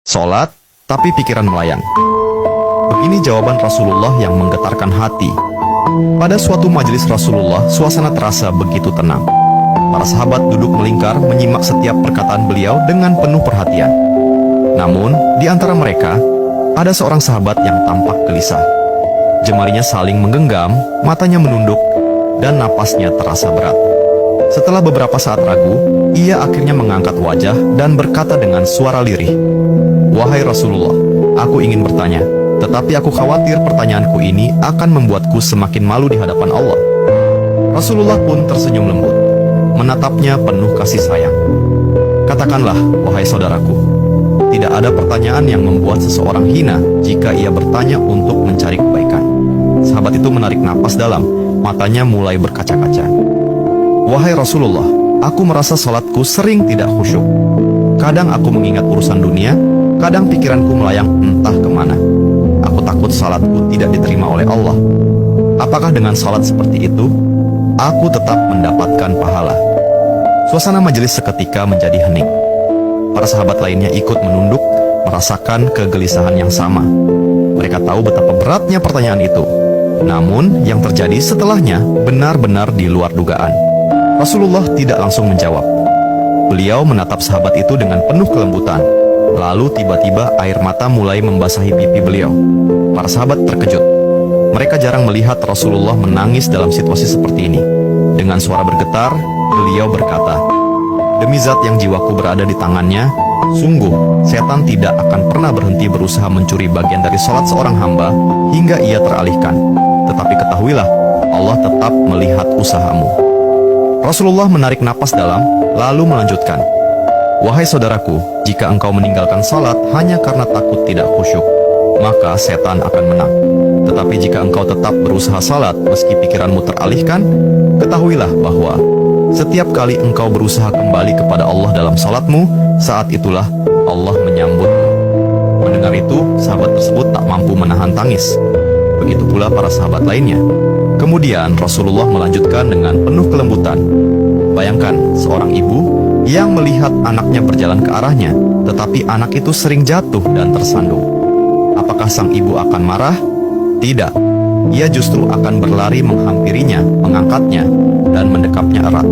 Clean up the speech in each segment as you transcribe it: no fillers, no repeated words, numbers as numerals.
Sholat, tapi pikiran melayang. Begini jawaban Rasulullah yang menggetarkan hati. Pada suatu majelis Rasulullah, suasana terasa begitu tenang. Para sahabat duduk melingkar menyimak setiap perkataan beliau dengan penuh perhatian. Namun, di antara mereka, ada seorang sahabat yang tampak gelisah. Jemarinya saling menggenggam, matanya menunduk, dan napasnya terasa berat. Setelah beberapa saat ragu, ia akhirnya mengangkat wajah dan berkata dengan suara lirih, "Wahai Rasulullah, aku ingin bertanya, tetapi aku khawatir pertanyaanku ini akan membuatku semakin malu di hadapan Allah." Rasulullah pun tersenyum lembut, menatapnya penuh kasih sayang. "Katakanlah, wahai saudaraku, tidak ada pertanyaan yang membuat seseorang hina jika ia bertanya untuk mencari kebaikan." Sahabat itu menarik napas dalam, matanya mulai berkaca-kaca. "Wahai Rasulullah, aku merasa salatku sering tidak khusyuk. Kadang aku mengingat urusan dunia, kadang pikiranku melayang entah kemana. Aku takut salatku tidak diterima oleh Allah. Apakah dengan salat seperti itu, aku tetap mendapatkan pahala?" Suasana majelis seketika menjadi hening. Para sahabat lainnya ikut menunduk, merasakan kegelisahan yang sama. Mereka tahu betapa beratnya pertanyaan itu. Namun, yang terjadi setelahnya benar-benar di luar dugaan. Rasulullah tidak langsung menjawab. Beliau menatap sahabat itu dengan penuh kelembutan. Lalu tiba-tiba air mata mulai membasahi pipi beliau. Para sahabat terkejut. Mereka jarang melihat Rasulullah menangis dalam situasi seperti ini. Dengan suara bergetar, beliau berkata, "Demi zat yang jiwaku berada di tangannya, sungguh setan tidak akan pernah berhenti berusaha mencuri bagian dari sholat seorang hamba hingga ia teralihkan. Tetapi ketahuilah, Allah tetap melihat usahamu." Rasulullah menarik napas dalam, lalu melanjutkan, "Wahai saudaraku, jika engkau meninggalkan salat hanya karena takut tidak khusyuk, maka setan akan menang. Tetapi jika engkau tetap berusaha salat meski pikiranmu teralihkan, ketahuilah bahwa setiap kali engkau berusaha kembali kepada Allah dalam salatmu, saat itulah Allah menyambutmu." Mendengar itu, sahabat tersebut tak mampu menahan tangis. Begitu pula para sahabat lainnya. Kemudian Rasulullah melanjutkan dengan penuh kelembutan, "Bayangkan seorang ibu yang melihat anaknya berjalan ke arahnya, tetapi anak itu sering jatuh dan tersandung. Apakah sang ibu akan marah? Tidak. Ia justru akan berlari menghampirinya, mengangkatnya, dan mendekapnya erat.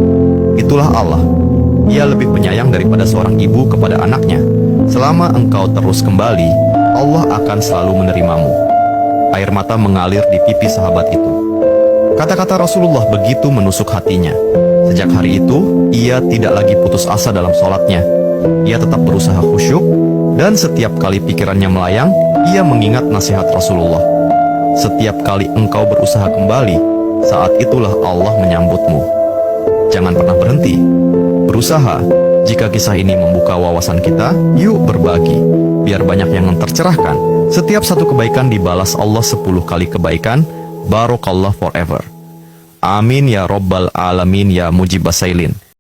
Itulah Allah. Ia lebih penyayang daripada seorang ibu kepada anaknya. Selama engkau terus kembali, Allah akan selalu menerimamu." Air mata mengalir di pipi sahabat itu. Kata-kata Rasulullah begitu menusuk hatinya. Sejak hari itu, ia tidak lagi putus asa dalam sholatnya. Ia tetap berusaha khusyuk, dan setiap kali pikirannya melayang, ia mengingat nasihat Rasulullah. "Setiap kali engkau berusaha kembali, saat itulah Allah menyambutmu." Jangan pernah berhenti. Berusaha. Jika kisah ini membuka wawasan kita, yuk berbagi. Biar banyak yang tercerahkan. Setiap satu kebaikan dibalas Allah 10 kali kebaikan. Barakallah forever. Amin ya Rabbal Alamin ya Mujibasailin.